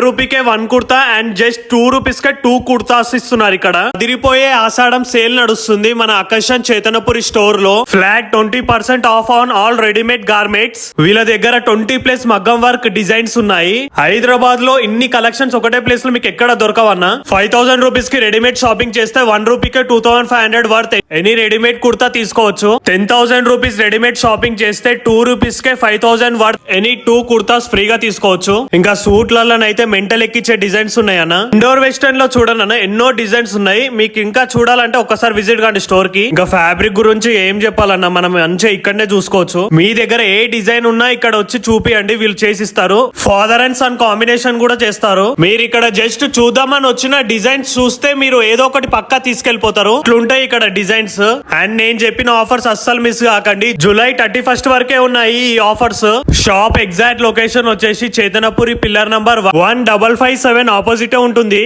రూపీకే 1 kurta and just 2 rupees కే 2 కుర్తాస్ ఇస్తున్నారు. ఇక్కడ అదిరిపోయే ఆషాఢం సేల్ నడుస్తుంది మన ఆకర్షణ చైతన్యపురి స్టోర్ లో. Flat 20% of on all readymade garments. వీళ్ళ దగ్గర 20+ మగ్గం వర్క్ డిజైన్స్ ఉన్నాయి. హైదరాబాద్ లో ఇన్ని కలెక్షన్స్ ఒకటే ప్లేస్ లో మీకు ఎక్కడ దొరకవన్నా. 5000 రూపీస్ కి రెడీమేడ్ షాపింగ్ చేస్తే 1 రూపీకే 2500 వర్త్ ఎనీ రెడీమేడ్ కుర్తా తీసుకోవచ్చు. 10,000 రూపీస్ రెడీమేడ్ షాపింగ్ చేస్తే 2 రూపీస్ కే 5000 వర్త్ ఎనీ 2 కుర్తాస్ ఫ్రీగా తీసుకోవచ్చు. ఇంకా సూట్లలో అయితే మెంటల్ ఎక్కించే డిజైన్స్ ఉన్నాయన్న. ఇండోర్ వెస్టర్న్ లో చూడన్న ఎన్నో డిజైన్స్ ఉన్నాయి. మీకు ఇంకా చూడాలంటే ఒకసారి విజిట్ కండి స్టోర్ కి. ఇంకా ఫ్యాబ్రిక్ గురించి ఏం చెప్పాలన్నా, మనం మంచిగా ఇక్కడనే చూసుకోవచ్చు. మీ దగ్గర ఏ డిజైన్ ఉన్నా ఇక్కడ వచ్చి చూపియండి, వీళ్ళు చేసిస్తారు. ఫాదర్ అండ్ సన్ కాంబినేషన్ కూడా చేస్తారు. మీరు ఇక్కడ జస్ట్ చూద్దామని వచ్చిన డిజైన్స్ చూస్తే మీరు ఏదో ఒకటి పక్కా తీసుకెళ్లిపోతారు. ఇట్లుంటాయి ఇక్కడ డిజైన్స్. అండ్ నేను చెప్పిన ఆఫర్స్ అస్సలు మిస్ కాకండి. జూలై 31 వరకే ఉన్నాయి ఈ ఆఫర్స్. షాప్ ఎగ్జాక్ట్ లొకేషన్ వచ్చేసి చైతన్యపురి పిల్లర్ నంబర్ 1557 ఆపోజిట్ ఉంటుంది.